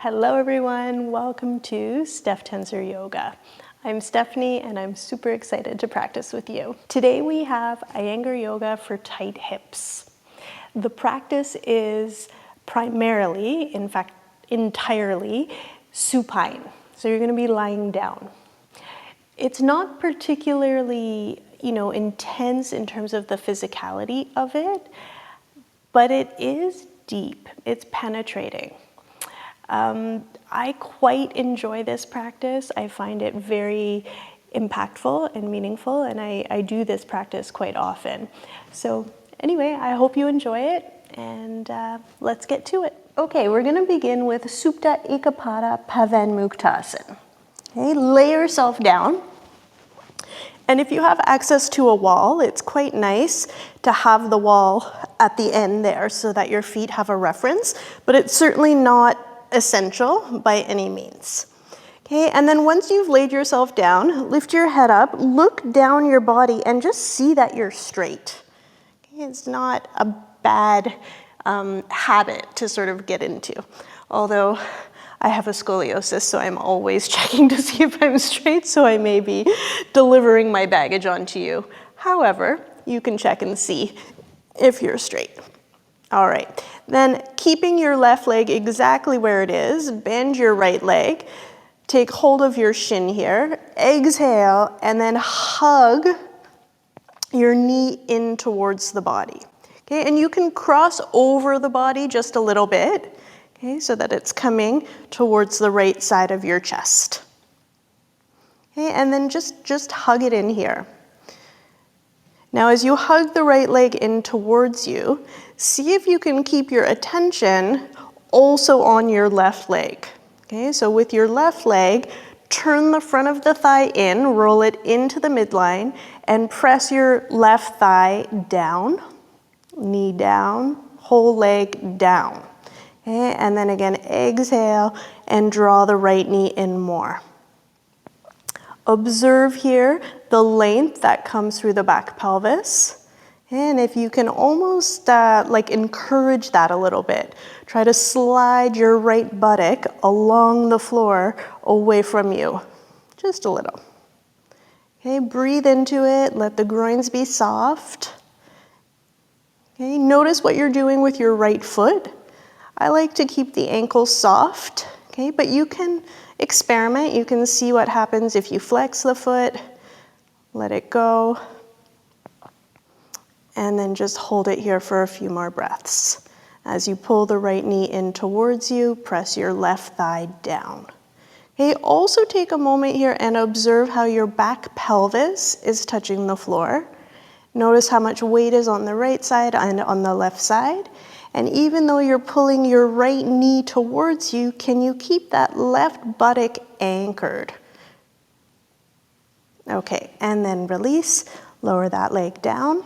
Hello everyone, welcome to Steph Tensor Yoga. I'm Stephanie and I'm super excited to practice with you. Today we have Iyengar Yoga for tight hips. The practice is primarily, in fact entirely, supine. So you're going to be lying down. It's not particularly, intense in terms of the physicality of it, but it is deep, it's penetrating. I quite enjoy this practice. I find it very impactful and meaningful, and I do this practice quite often. So anyway, I hope you enjoy it, and let's get to it. Okay, we're going to begin with Supta Ekapada Pavanmuktasana. Okay, lay yourself down. And if you have access to a wall, it's quite nice to have the wall at the end there so that your feet have a reference, but it's certainly not essential by any means. Okay, and then once you've laid yourself down, lift your head up, look down your body, and just see that you're straight. Okay, it's not a bad habit to sort of get into, although I have a scoliosis, so I'm always checking to see if I'm straight, so I may be delivering my baggage onto you. However, you can check and see if you're straight. All right, then keeping your left leg exactly where it is, bend your right leg, take hold of your shin here, exhale, and then hug your knee in towards the body. Okay, and you can cross over the body just a little bit, okay, so that it's coming towards the right side of your chest. Okay, and then just hug it in here. Now, as you hug the right leg in towards you, see if you can keep your attention also on your left leg. Okay, so with your left leg, turn the front of the thigh in, roll it into the midline, and press your left thigh down, knee down, whole leg down. Okay, and then again, exhale and draw the right knee in more. Observe here the length that comes through the back pelvis. And if you can almost encourage that a little bit, try to slide your right buttock along the floor away from you, just a little. Okay, breathe into it, let the groins be soft. Okay, notice what you're doing with your right foot. I like to keep the ankles soft, okay, but you can experiment. You can see what happens if you flex the foot, let it go, and then just hold it here for a few more breaths. As you pull the right knee in towards you, press your left thigh down. Okay, also take a moment here and observe how your back pelvis is touching the floor. Notice how much weight is on the right side and on the left side. And even though you're pulling your right knee towards you, can you keep that left buttock anchored? Okay, and then release, lower that leg down,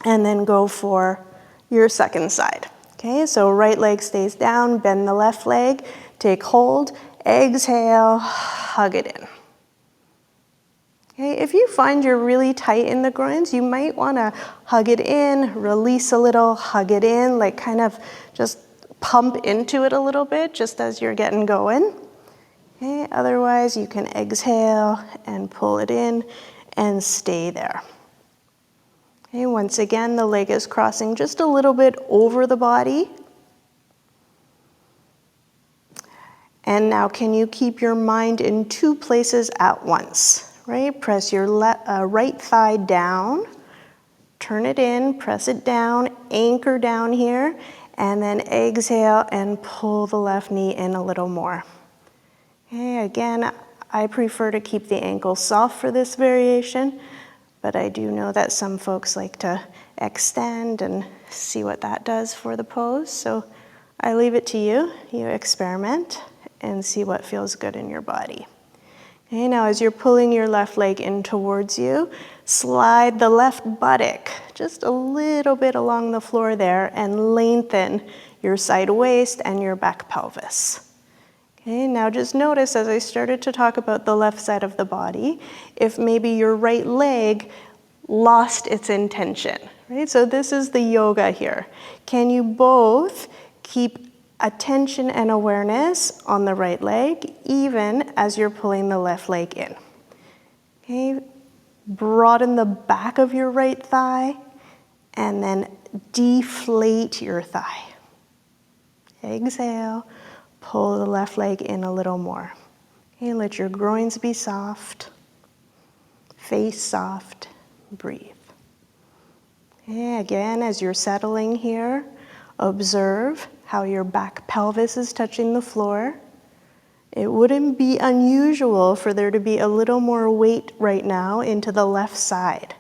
and then go for your second side. Okay, so right leg stays down, bend the left leg, take hold, exhale, hug it in. Okay, if you find you're really tight in the groins, you might want to hug it in, release a little, hug it in, like kind of just pump into it a little bit just as you're getting going. Okay, otherwise you can exhale and pull it in and stay there. Okay, once again, the leg is crossing just a little bit over the body. And now can you keep your mind in two places at once? Right, press your right thigh down, turn it in, press it down, anchor down here, and then exhale and pull the left knee in a little more. Okay, again, I prefer to keep the ankles soft for this variation, but I do know that some folks like to extend and see what that does for the pose. So I leave it to you. You experiment and see what feels good in your body. Okay, now as you're pulling your left leg in towards you, slide the left buttock just a little bit along the floor there and lengthen your side waist and your back pelvis. Okay, now just notice as I started to talk about the left side of the body, if maybe your right leg lost its intention, right? So this is the yoga here. Can you both keep attention and awareness on the right leg, even as you're pulling the left leg in. Okay, broaden the back of your right thigh and then deflate your thigh. Exhale, pull the left leg in a little more. Okay, let your groins be soft, face soft, breathe. Okay, again, as you're settling here, observe how your back pelvis is touching the floor. It wouldn't be unusual for there to be a little more weight right now into the left side,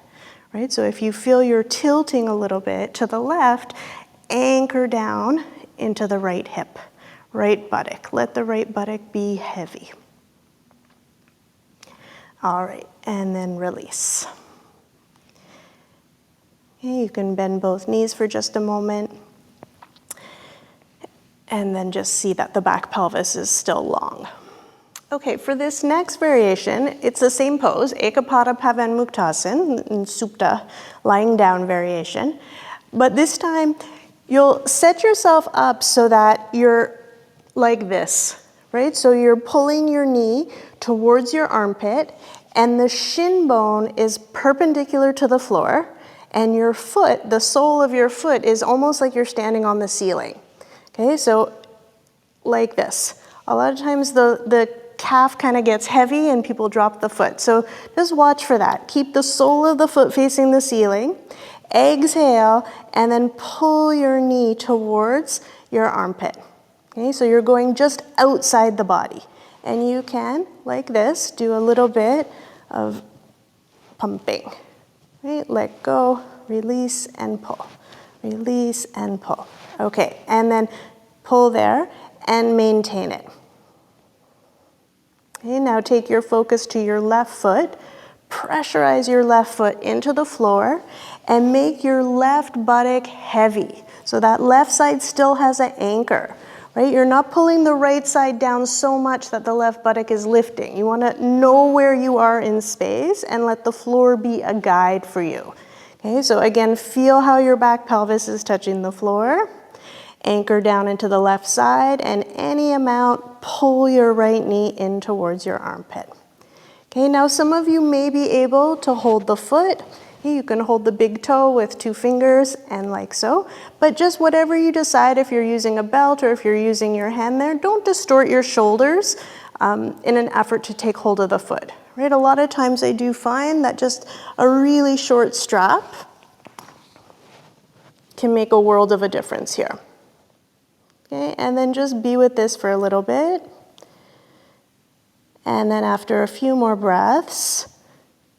right? So if you feel you're tilting a little bit to the left, anchor down into the right hip, right buttock. Let the right buttock be heavy. All right, and then release. Okay, you can bend both knees for just a moment. And then just see that the back pelvis is still long. Okay, for this next variation, it's the same pose, Ekapada Pavanmuktasan, in Supta, lying down variation. But this time, you'll set yourself up so that you're like this, right? So you're pulling your knee towards your armpit, and the shin bone is perpendicular to the floor, and your foot, the sole of your foot, is almost like you're standing on the ceiling. Okay, so like this. A lot of times the calf kind of gets heavy and people drop the foot. So just watch for that. Keep the sole of the foot facing the ceiling. Exhale, and then pull your knee towards your armpit. Okay, so you're going just outside the body. And you can, like this, do a little bit of pumping. Right, let go, release, and pull. Release and pull. Okay, and then pull there and maintain it. Okay, now take your focus to your left foot. Pressurize your left foot into the floor and make your left buttock heavy. So that left side still has an anchor, right? You're not pulling the right side down so much that the left buttock is lifting. You want to know where you are in space and let the floor be a guide for you. Okay, so again, feel how your back pelvis is touching the floor. Anchor down into the left side, and any amount, pull your right knee in towards your armpit. Okay, now some of you may be able to hold the foot. You can hold the big toe with 2 fingers and like so, but just whatever you decide, if you're using a belt or if you're using your hand there, don't distort your shoulders in an effort to take hold of the foot. Right? A lot of times I do find that just a really short strap can make a world of a difference here. Okay, and then just be with this for a little bit. And then after a few more breaths,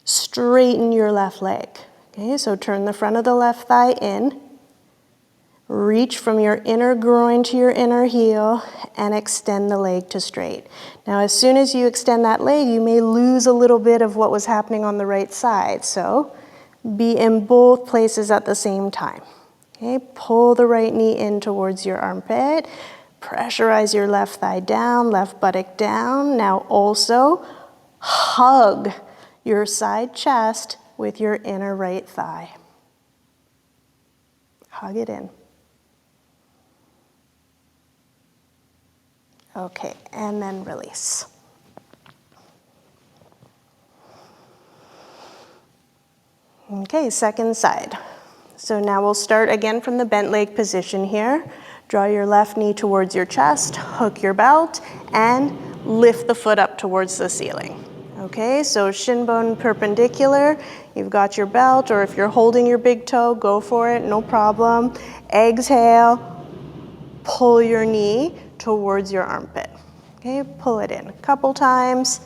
straighten your left leg. Okay, so turn the front of the left thigh in. Reach from your inner groin to your inner heel and extend the leg to straight. Now, as soon as you extend that leg, you may lose a little bit of what was happening on the right side. So be in both places at the same time. Okay, pull the right knee in towards your armpit. Pressurize your left thigh down, left buttock down. Now also hug your side chest with your inner right thigh. Hug it in. Okay, and then release. Okay, second side. So now we'll start again from the bent leg position here. Draw your left knee towards your chest, hook your belt, and lift the foot up towards the ceiling. Okay, so shin bone perpendicular. You've got your belt, or if you're holding your big toe, go for it, no problem. Exhale, pull your knee towards your armpit. Okay, pull it in a couple times.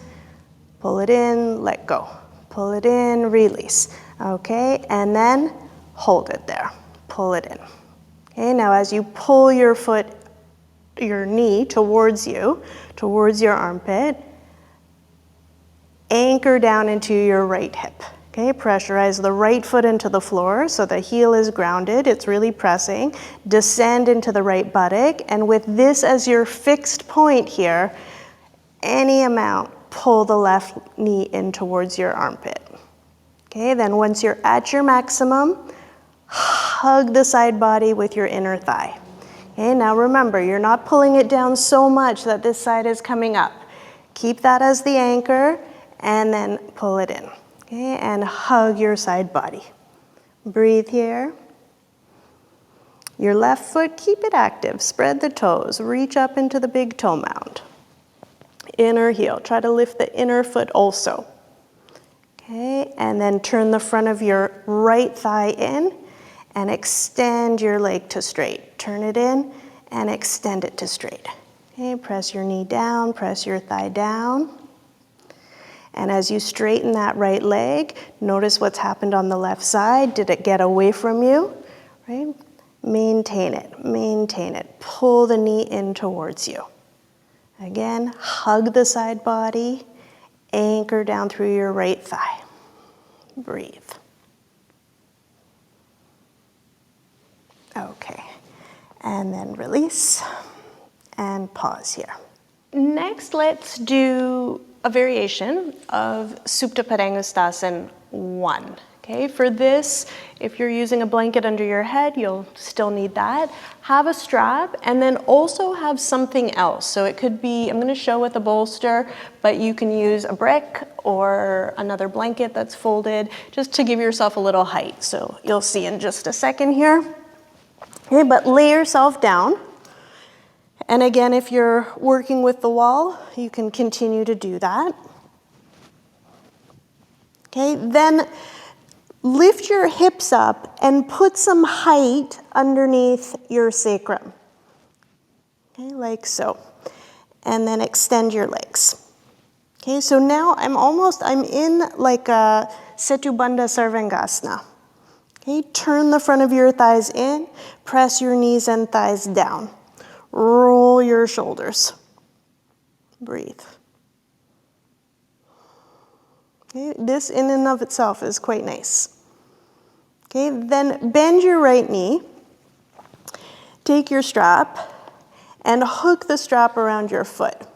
Pull it in, let go. Pull it in, release. Okay, and then hold it there. Pull it in. Okay, now as you pull your foot, your knee towards you, towards your armpit, anchor down into your right hip. Okay, pressurize the right foot into the floor so the heel is grounded, it's really pressing. Descend into the right buttock, and with this as your fixed point here, any amount, pull the left knee in towards your armpit. Okay, then once you're at your maximum, hug the side body with your inner thigh. Okay, now remember, you're not pulling it down so much that this side is coming up. Keep that as the anchor and then pull it in. Okay, and hug your side body. Breathe here. Your left foot, keep it active. Spread the toes. Reach up into the big toe mound. Inner heel. Try to lift the inner foot also. Okay, and then turn the front of your right thigh in and extend your leg to straight. Turn it in and extend it to straight. Okay, press your knee down, press your thigh down. And as you straighten that right leg, notice what's happened on the left side. Did it get away from you? Right? Maintain it, maintain it. Pull the knee in towards you. Again, hug the side body, anchor down through your right thigh. Breathe. Okay, and then release and pause here. Next, let's do a variation of Supta Padangusthasana 1. Okay, for this, if you're using a blanket under your head, you'll still need that. Have a strap and then also have something else. So it could be, I'm gonna show with a bolster, but you can use a brick or another blanket that's folded just to give yourself a little height. So you'll see in just a second here. Okay, but lay yourself down. And again, if you're working with the wall, you can continue to do that. Okay, then lift your hips up and put some height underneath your sacrum. Okay, like so. And then extend your legs. Okay, so now I'm in like a Setu Bandha Sarvangasana. Okay, turn the front of your thighs in, press your knees and thighs down. Roll your shoulders. Breathe. Okay, this in and of itself is quite nice. Okay, then bend your right knee. Take your strap and hook the strap around your foot.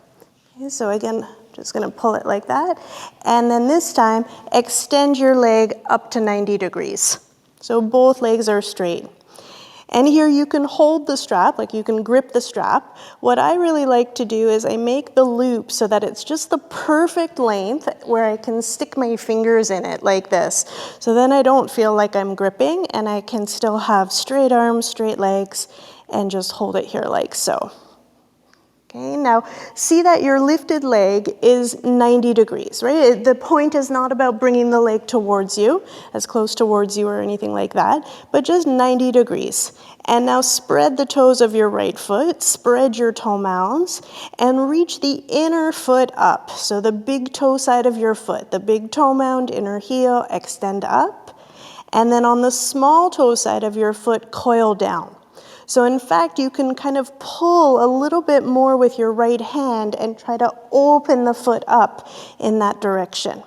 Okay, so again, just gonna pull it like that. And then this time, extend your leg up to 90 degrees. So both legs are straight. And here you can hold the strap, like you can grip the strap. What I really like to do is I make the loop so that it's just the perfect length where I can stick my fingers in it like this. So then I don't feel like I'm gripping and I can still have straight arms, straight legs, and just hold it here like so. Okay, now see that your lifted leg is 90 degrees, right? The point is not about bringing the leg towards you, as close towards you or anything like that, but just 90 degrees. And now spread the toes of your right foot, spread your toe mounds, and reach the inner foot up. So the big toe side of your foot, the big toe mound, inner heel, extend up. And then on the small toe side of your foot, coil down. So in fact, you can kind of pull a little bit more with your right hand and try to open the foot up in that direction.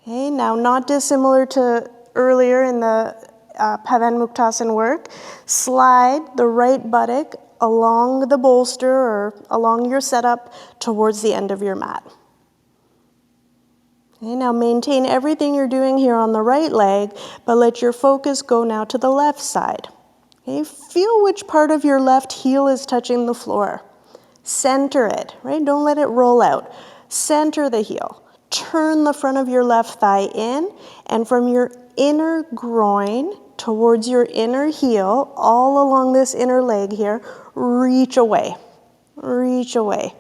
Okay, now not dissimilar to earlier in the Pavanmuktasana work, slide the right buttock along the bolster or along your setup towards the end of your mat. Okay, now maintain everything you're doing here on the right leg, but let your focus go now to the left side. Okay, feel which part of your left heel is touching the floor. Center it, right? Don't let it roll out. Center the heel. Turn the front of your left thigh in, and from your inner groin towards your inner heel, all along this inner leg here, reach away. Reach away.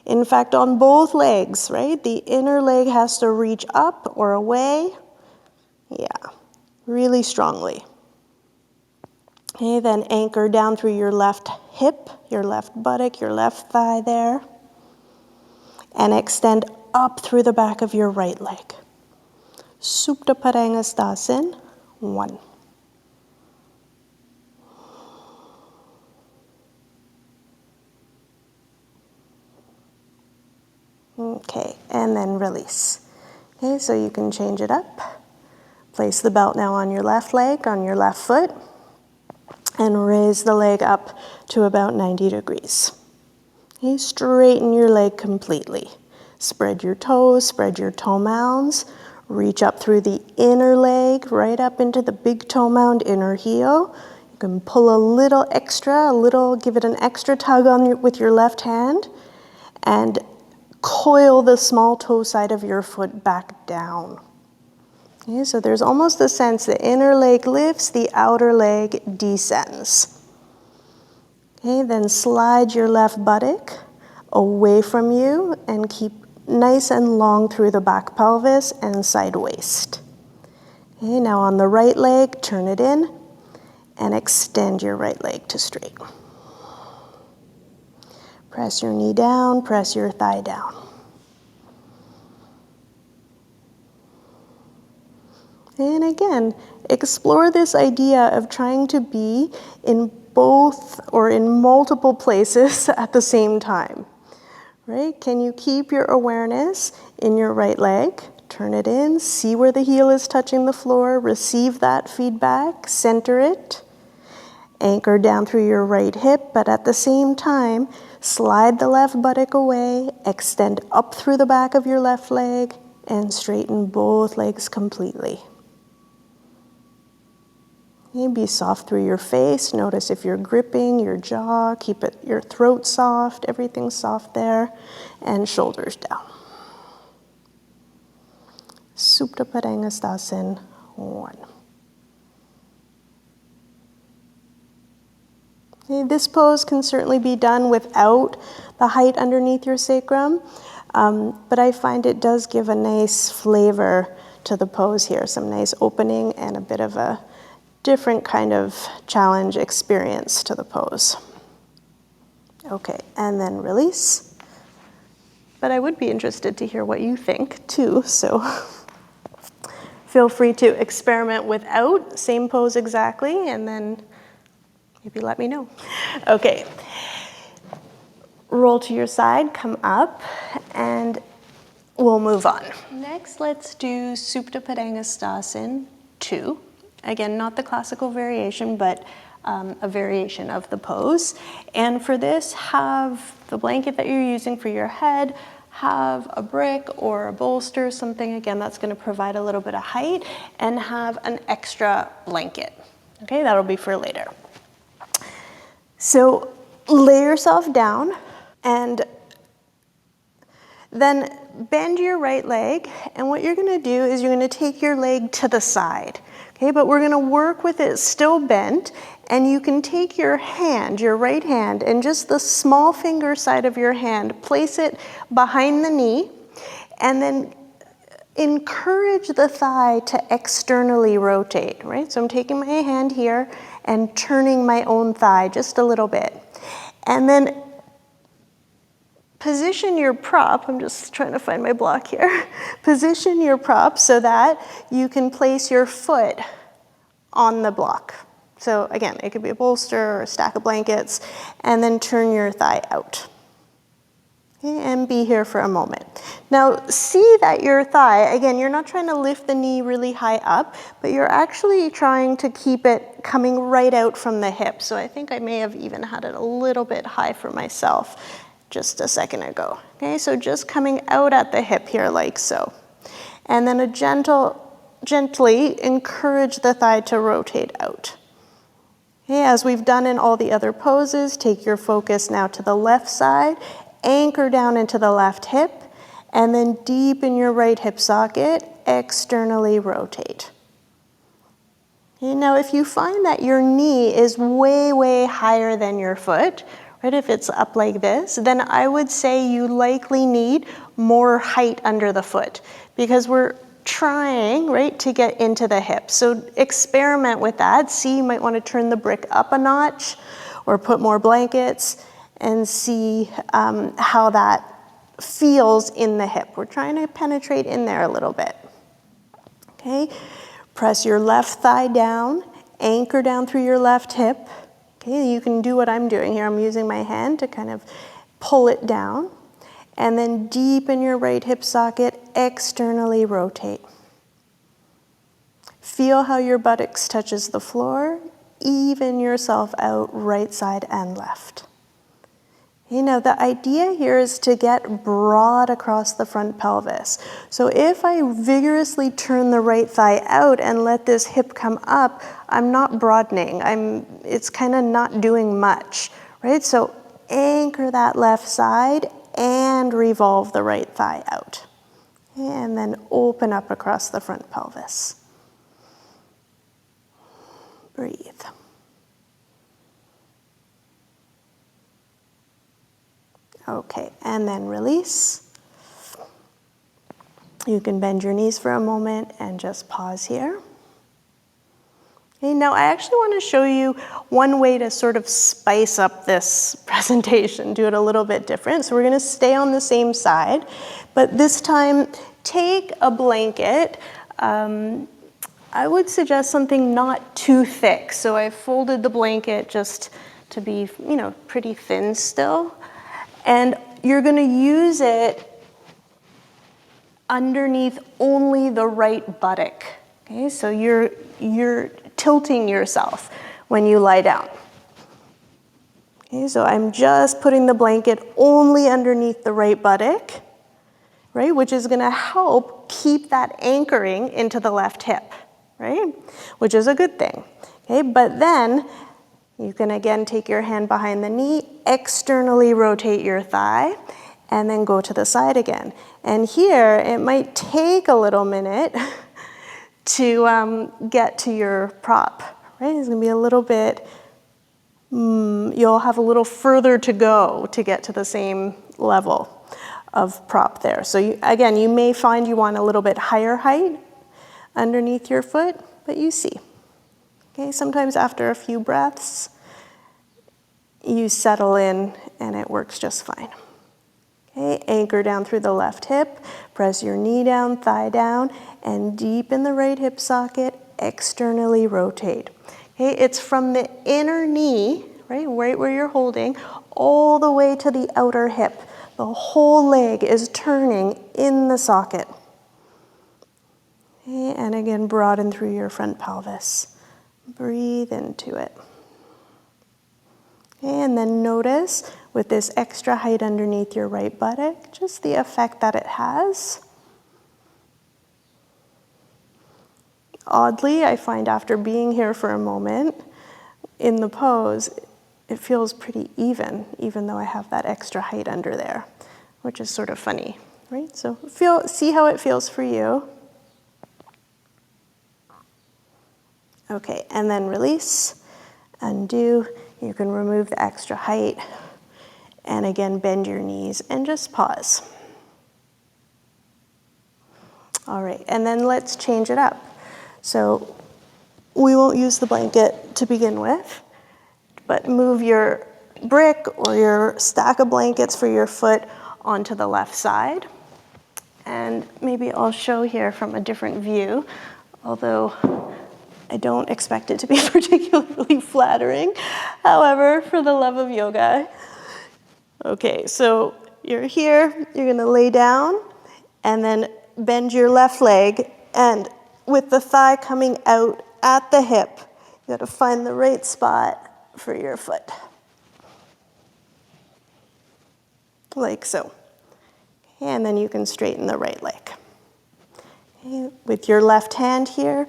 In fact, on both legs, right? The inner leg has to reach up or away. Yeah, really strongly. Okay, then anchor down through your left hip, your left buttock, your left thigh there. And extend up through the back of your right leg. Supta Padangusthasana 1. Okay, and then release. Okay, so you can change it up. Place the belt now on your left leg, on your left foot. And raise the leg up to about 90 degrees. Okay, straighten your leg completely. Spread your toes, spread your toe mounds. Reach up through the inner leg, right up into the big toe mound, inner heel. You can pull a little extra, give it an extra tug with your left hand, and coil the small toe side of your foot back down. Okay, so there's almost a sense the inner leg lifts, the outer leg descends. Okay, then slide your left buttock away from you and keep nice and long through the back pelvis and side waist. Okay, now on the right leg, turn it in and extend your right leg to straight. Press your knee down, press your thigh down. And again, explore this idea of trying to be in both or in multiple places at the same time, right? Can you keep your awareness in your right leg? Turn it in, see where the heel is touching the floor, receive that feedback, center it, anchor down through your right hip, but at the same time, slide the left buttock away, extend up through the back of your left leg, and straighten both legs completely. Be soft through your face. Notice if you're gripping your jaw, keep your throat soft, everything's soft there, and shoulders down. Supta Padangusthasana 1. Okay, this pose can certainly be done without the height underneath your sacrum, but I find it does give a nice flavor to the pose here, some nice opening and a bit of a different kind of challenge experience to the pose. Okay, and then release. But I would be interested to hear what you think too, so feel free to experiment without, same pose exactly, and then maybe let me know. Okay, roll to your side, come up, and we'll move on. Next, let's do Supta Padangusthasana 2. Again, not the classical variation, but a variation of the pose. And for this, have the blanket that you're using for your head, have a brick or a bolster, something, again, that's gonna provide a little bit of height, and have an extra blanket. Okay, that'll be for later. So lay yourself down and then bend your right leg, and what you're gonna do is you're gonna take your leg to the side. Okay, but we're gonna work with it still bent, and you can take your hand, your right hand, and just the small finger side of your hand, place it behind the knee, and then encourage the thigh to externally rotate, right? So I'm taking my hand here and turning my own thigh just a little bit. And then position your prop, I'm just trying to find my block here. Position your prop so that you can place your foot on the block. So again, it could be a bolster or a stack of blankets, and then turn your thigh out. Okay, and be here for a moment. Now see that your thigh, again, you're not trying to lift the knee really high up, but you're actually trying to keep it coming right out from the hip. So I think I may have even had it a little bit high for myself just a second ago. Okay, so just coming out at the hip here like so. And then gently encourage the thigh to rotate out. Okay, as we've done in all the other poses, take your focus now to the left side, anchor down into the left hip, and then deepen your right hip socket, externally rotate. Okay, now if you find that your knee is way, way higher than your foot, right, if it's up like this, then I would say you likely need more height under the foot because we're trying, right, to get into the hip. So experiment with that. See, you might want to turn the brick up a notch or put more blankets and see how that feels in the hip. We're trying to penetrate in there a little bit. Okay, press your left thigh down, anchor down through your left hip. Okay, you can do what I'm doing here. I'm using my hand to kind of pull it down, and then deepen your right hip socket, externally rotate. Feel how your buttocks touches the floor, even yourself out right side and left. Okay, now the idea here is to get broad across the front pelvis. So if I vigorously turn the right thigh out and let this hip come up, I'm not broadening. It's kind of not doing much, right? So anchor that left side and revolve the right thigh out. And then open up across the front pelvis. Breathe. Okay, and then release. You can bend your knees for a moment and just pause here. Okay, now I actually want to show you one way to sort of spice up this presentation, do it a little bit different. So we're going to stay on the same side, but this time take a blanket. I would suggest something not too thick. So I folded the blanket just to be, pretty thin still. And you're going to use it underneath only the right buttock. Okay, so you're tilting yourself when you lie down. Okay, so I'm just putting the blanket only underneath the right buttock, right, which is going to help keep that anchoring into the left hip, right, which is a good thing. Okay, but then you can again take your hand behind the knee, externally rotate your thigh, and then go to the side again. And here, it might take a little minute to get to your prop, right? It's gonna be a little bit, you'll have a little further to go to get to the same level of prop there. So again, you may find you want a little bit higher height underneath your foot, but you see. Okay, sometimes after a few breaths, you settle in and it works just fine. Okay, anchor down through the left hip, press your knee down, thigh down, and deepen the right hip socket, externally rotate. Okay, it's from the inner knee, right where you're holding, all the way to the outer hip. The whole leg is turning in the socket. Okay, and again, broaden through your front pelvis. Breathe into it. Okay, and then notice with this extra height underneath your right buttock, just the effect that it has. Oddly, I find after being here for a moment in the pose, it feels pretty even though I have that extra height under there, which is sort of funny, right? So see how it feels for you. Okay, and then release, undo. You can remove the extra height, and again, bend your knees and just pause. All right, and then let's change it up. So we won't use the blanket to begin with, but move your brick or your stack of blankets for your foot onto the left side. And maybe I'll show here from a different view, although I don't expect it to be particularly flattering. However, for the love of yoga. Okay, so you're here, you're gonna lay down and then bend your left leg, and with the thigh coming out at the hip, you gotta find the right spot for your foot. Like so. And then you can straighten the right leg. Okay, with your left hand here,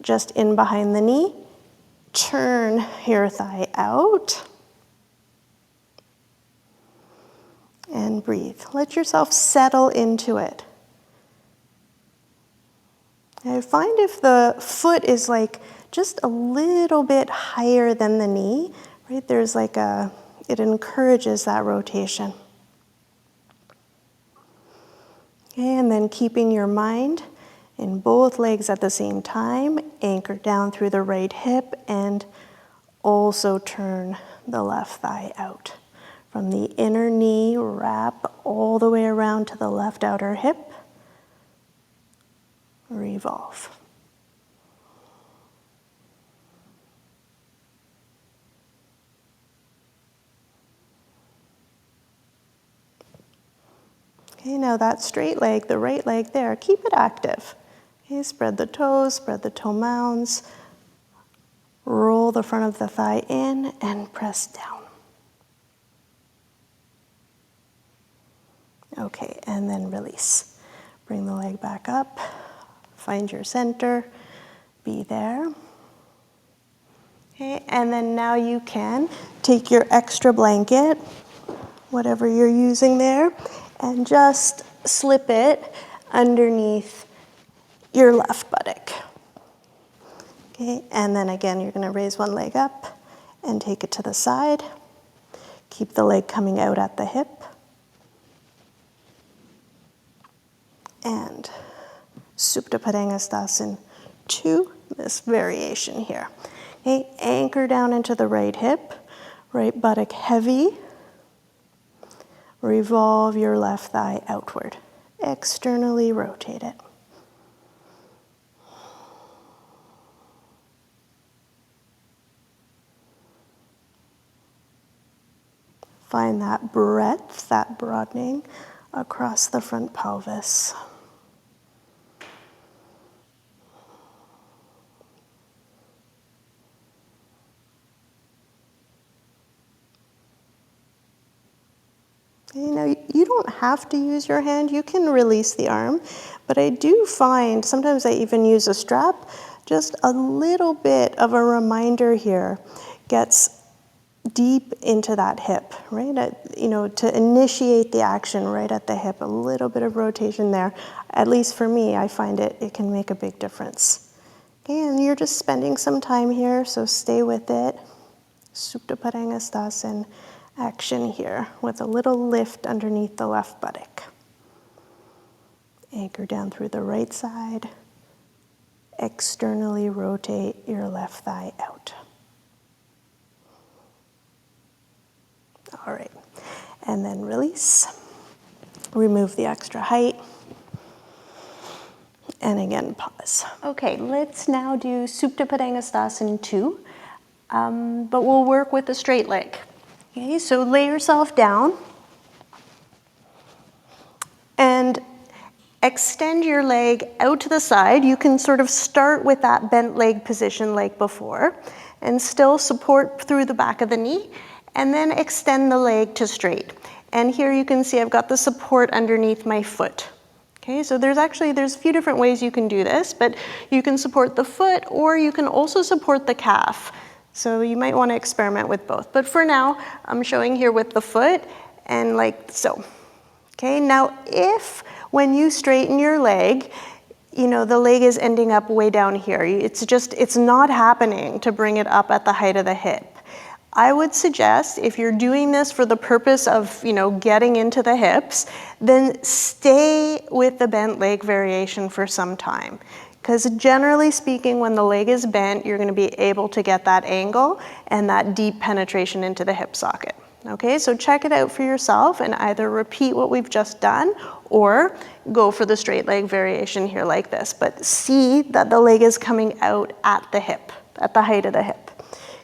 just in behind the knee, turn your thigh out and breathe. Let yourself settle into it. I find if the foot is like just a little bit higher than the knee, right, there's like it encourages that rotation. Okay, and then keeping your mind in both legs at the same time, anchor down through the right hip and also turn the left thigh out. From the inner knee, wrap all the way around to the left outer hip, revolve. Okay, now that straight leg, the right leg there, keep it active. Okay, spread the toes, spread the toe mounds, roll the front of the thigh in and press down. Okay, and then release. Bring the leg back up, find your center, be there. Okay, and then now you can take your extra blanket, whatever you're using there, and just slip it underneath your left buttock. Okay, and then again, you're gonna raise one leg up and take it to the side. Keep the leg coming out at the hip. And Supta Padangusthasana 2, this variation here. Okay, anchor down into the right hip, right buttock heavy. Revolve your left thigh outward. Externally rotate it. Find that breadth, that broadening across the front pelvis. You know, you don't have to use your hand, you can release the arm, but I do find, sometimes I even use a strap, just a little bit of a reminder here gets deep into that hip, right? You know, to initiate the action right at the hip, a little bit of rotation there. At least for me, I find it can make a big difference. Okay, and you're just spending some time here, so stay with it. Supta Padangusthasana action here with a little lift underneath the left buttock. Anchor down through the right side. Externally rotate your left thigh out. All right, and then release. Remove the extra height. And again, pause. Okay, let's now do Supta Padangusthasana 2, but we'll work with a straight leg. Okay, so lay yourself down and extend your leg out to the side. You can sort of start with that bent leg position like before and still support through the back of the knee and then extend the leg to straight. And here you can see I've got the support underneath my foot. Okay, so there's a few different ways you can do this, but you can support the foot or you can also support the calf. So you might want to experiment with both. But for now, I'm showing here with the foot and like so. Okay, now if when you straighten your leg, you know, the leg is ending up way down here. It's not happening to bring it up at the height of the hip. I would suggest if you're doing this for the purpose of, you know, getting into the hips, then stay with the bent leg variation for some time. Because generally speaking, when the leg is bent, you're going to be able to get that angle and that deep penetration into the hip socket. Okay, so check it out for yourself and either repeat what we've just done or go for the straight leg variation here like this. But see that the leg is coming out at the hip, at the height of the hip.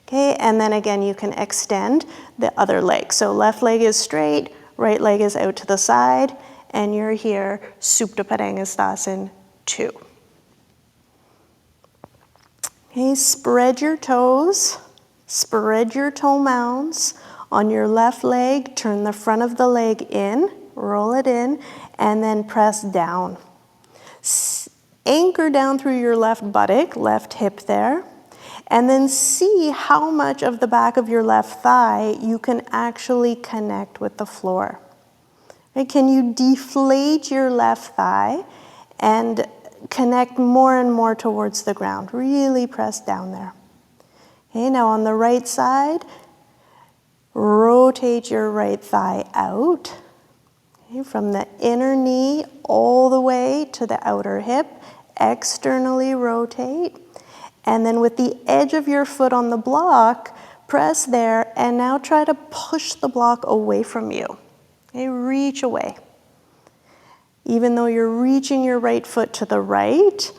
Okay, and then again, you can extend the other leg. So left leg is straight, right leg is out to the side, and you're here, Supta Padangusthasana 2. Okay, spread your toes, spread your toe mounds. On your left leg, turn the front of the leg in, roll it in, and then press down. Anchor down through your left buttock, left hip there, and then see how much of the back of your left thigh you can actually connect with the floor. Right? Can you deflate your left thigh and connect more and more towards the ground? Really press down there. Okay, now on the right side, rotate your right thigh out, okay, from the inner knee all the way to the outer hip. Externally rotate. And then with the edge of your foot on the block, press there and now try to push the block away from you. Okay, reach away. Even though you're reaching your right foot to the right,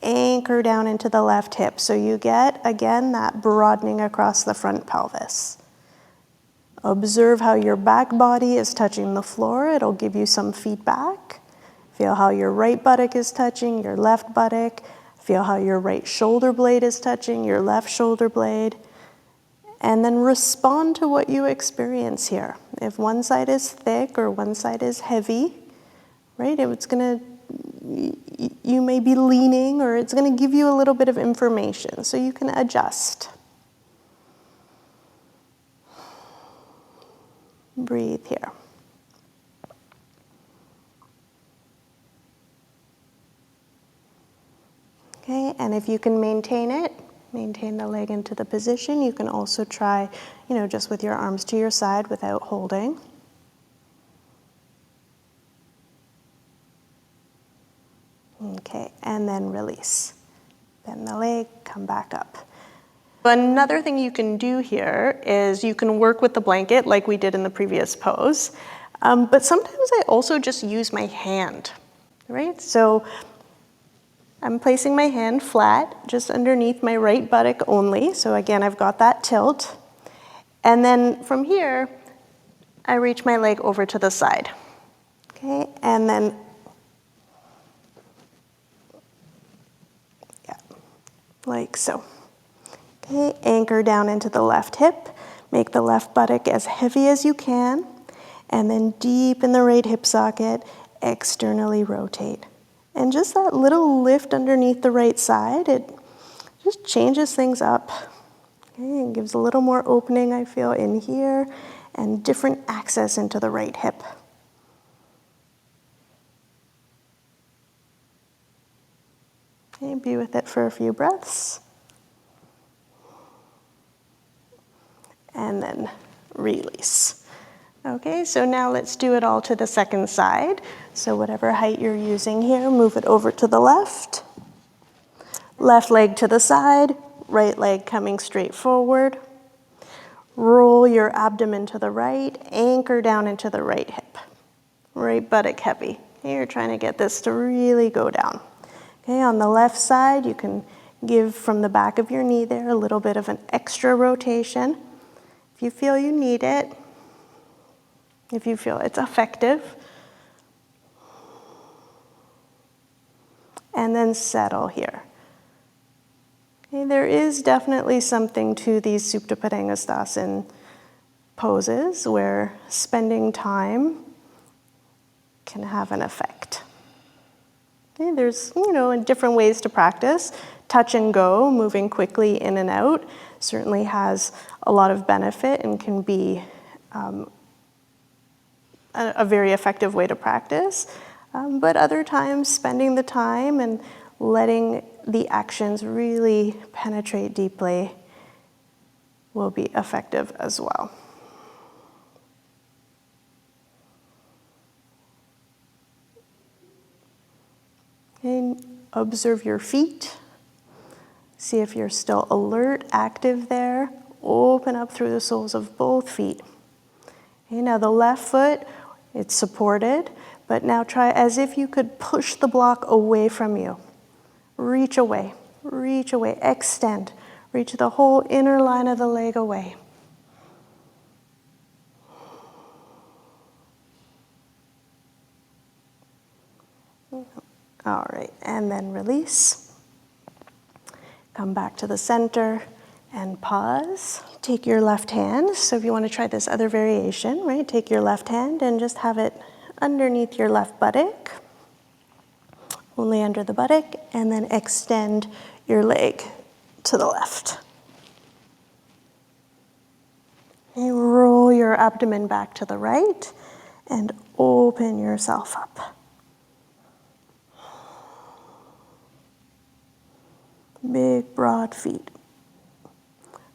anchor down into the left hip. So you get, again, that broadening across the front pelvis. Observe how your back body is touching the floor. It'll give you some feedback. Feel how your right buttock is touching your left buttock. Feel how your right shoulder blade is touching your left shoulder blade. And then respond to what you experience here. If one side is thick or one side is heavy, right, you may be leaning, or it's gonna give you a little bit of information, so you can adjust. Breathe here. Okay, and if you can maintain it, maintain the leg into the position, you can also try, just with your arms to your side without holding. Okay, and then release. Bend the leg, come back up. Another thing you can do here is you can work with the blanket like we did in the previous pose, but sometimes I also just use my hand, right? So I'm placing my hand flat just underneath my right buttock only. So again, I've got that tilt. And then from here, I reach my leg over to the side. Okay, and then, yeah, like so. Okay, anchor down into the left hip. Make the left buttock as heavy as you can. And then deep in the right hip socket, externally rotate. And just that little lift underneath the right side, it just changes things up. Okay, and gives a little more opening, I feel, in here, and different access into the right hip. Okay, be with it for a few breaths. And then release. Okay, so now let's do it all to the second side. So whatever height you're using here, move it over to the left. Left leg to the side, right leg coming straight forward. Roll your abdomen to the right, anchor down into the right hip. Right buttock heavy. Okay, you're trying to get this to really go down. Okay, on the left side, you can give from the back of your knee there a little bit of an extra rotation. If you feel you need it, if you feel it's effective. And then settle here. Okay, there is definitely something to these Supta Padangusthasana poses where spending time can have an effect. Okay, there's, different ways to practice. Touch and go, moving quickly in and out, certainly has a lot of benefit and can be a very effective way to practice. But other times, spending the time and letting the actions really penetrate deeply will be effective as well. And observe your feet. See if you're still alert, active there. Open up through the soles of both feet. Okay, now the left foot, it's supported, but now try as if you could push the block away from you. Reach away, extend. Reach the whole inner line of the leg away. All right, and then release. Come back to the center and pause. Take your left hand. So if you want to try this other variation, right? Take your left hand and just have it underneath your left buttock. Only under the buttock, and then extend your leg to the left. And roll your abdomen back to the right and open yourself up. Big, broad feet.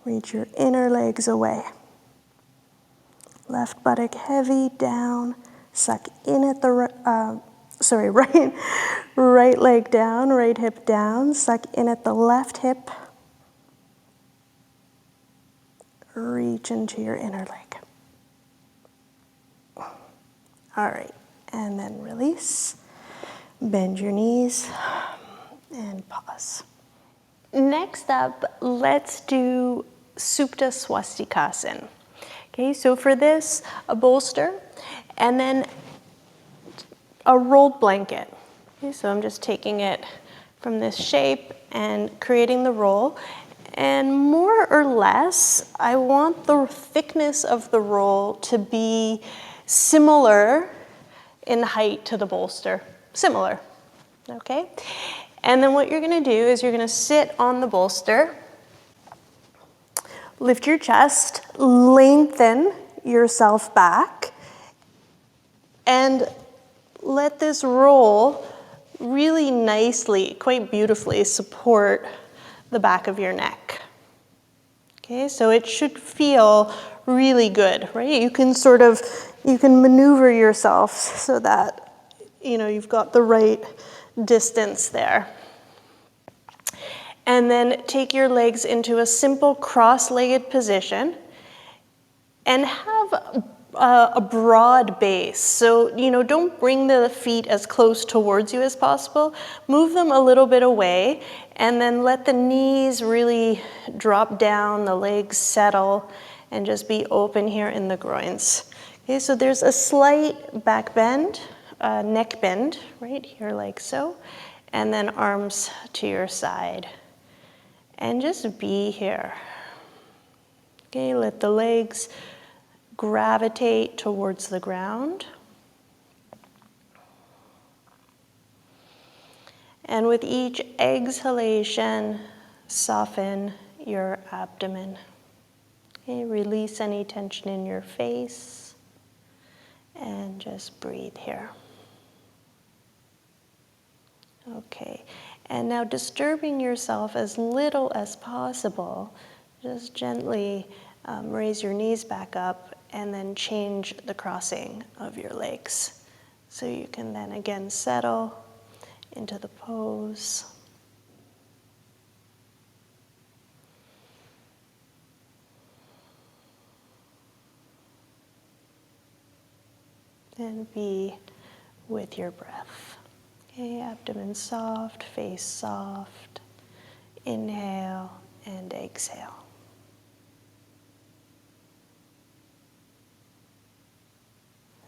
Reach your inner legs away. Left buttock heavy, down. Suck in at the right leg down, right hip down. Suck in at the left hip. Reach into your inner leg. All right, and then release. Bend your knees and pause. Next up, let's do Supta Swastikasana. Okay, so for this, a bolster and then a rolled blanket. Okay, so I'm just taking it from this shape and creating the roll. And more or less, I want the thickness of the roll to be similar in height to the bolster. Similar, okay? And then what you're gonna do is you're gonna sit on the bolster, lift your chest, lengthen yourself back, and let this roll really nicely, quite beautifully support the back of your neck. Okay, so it should feel really good, right? You can maneuver yourself so that, you've got the right distance there. And then take your legs into a simple cross-legged position and have a broad base. So, don't bring the feet as close towards you as possible. Move them a little bit away, and then let the knees really drop down, the legs settle, and just be open here in the groins. Okay, so there's a slight back bend, neck bend, right here like so, and then arms to your side. And just be here. Okay, let the legs gravitate towards the ground. And with each exhalation, soften your abdomen. Okay, release any tension in your face and just breathe here. Okay, and now disturbing yourself as little as possible, just gently raise your knees back up and then change the crossing of your legs. So you can then again settle into the pose. And be with your breath. Okay, abdomen soft, face soft. Inhale and exhale.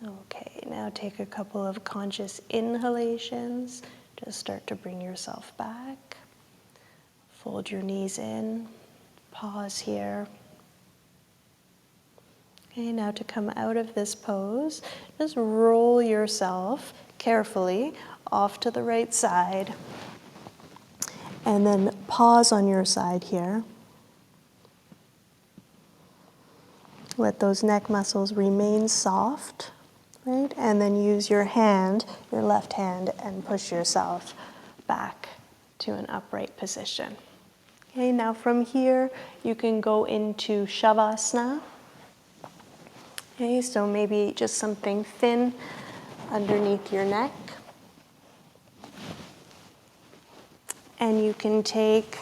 Okay, now take a couple of conscious inhalations. Just start to bring yourself back. Fold your knees in. Pause here. Okay, now to come out of this pose, just roll yourself carefully off to the right side. And then pause on your side here. Let those neck muscles remain soft. Right? And then use your hand, your left hand, and push yourself back to an upright position. Okay, now from here, you can go into Shavasana. Okay, so maybe just something thin underneath your neck. And you can take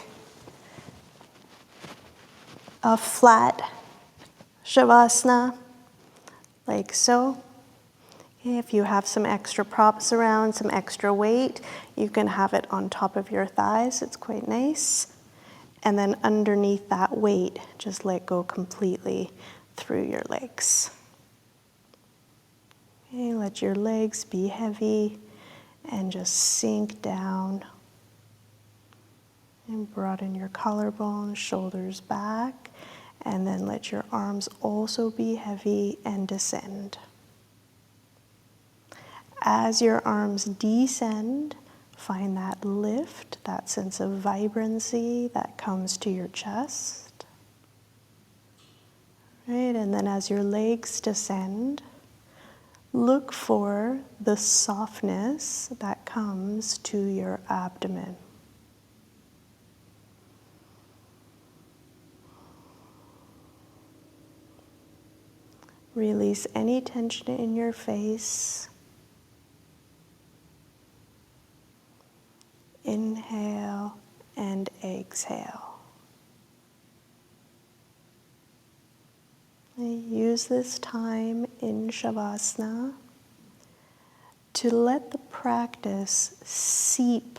a flat Shavasana, like so. If you have some extra props around, some extra weight, you can have it on top of your thighs. It's quite nice. And then underneath that weight, just let go completely through your legs. Okay, let your legs be heavy and just sink down. And broaden your collarbones, shoulders back, and then let your arms also be heavy and descend. As your arms descend, find that lift, that sense of vibrancy that comes to your chest. Right, and then as your legs descend, look for the softness that comes to your abdomen. Release any tension in your face. Inhale and exhale. Use this time in Shavasana to let the practice seep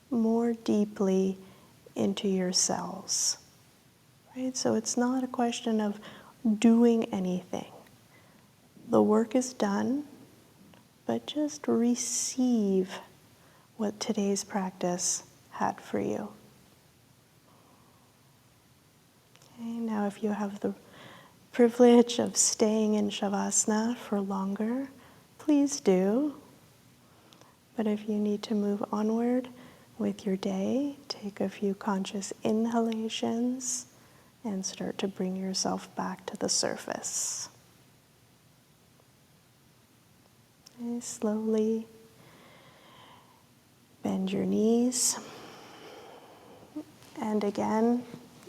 more deeply into your cells. Right? So it's not a question of doing anything. The work is done, but just receive what today's practice had for you. Okay, now if you have the privilege of staying in Shavasana for longer, please do. But if you need to move onward with your day, take a few conscious inhalations and start to bring yourself back to the surface. Okay, slowly bend your knees. And again,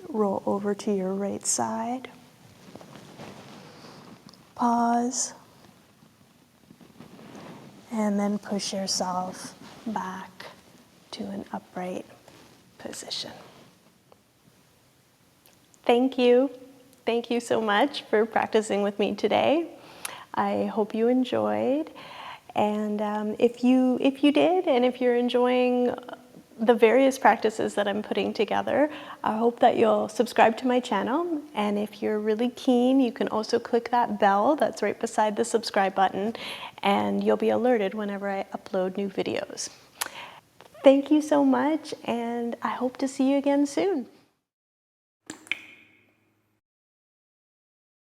roll over to your right side. Pause. And then push yourself back to an upright position. Thank you. Thank you so much for practicing with me today. I hope you enjoyed. And if you did, and if you're enjoying the various practices that I'm putting together, I hope that you'll subscribe to my channel. And if you're really keen, you can also click that bell that's right beside the subscribe button, and you'll be alerted whenever I upload new videos. Thank you so much, and I hope to see you again soon.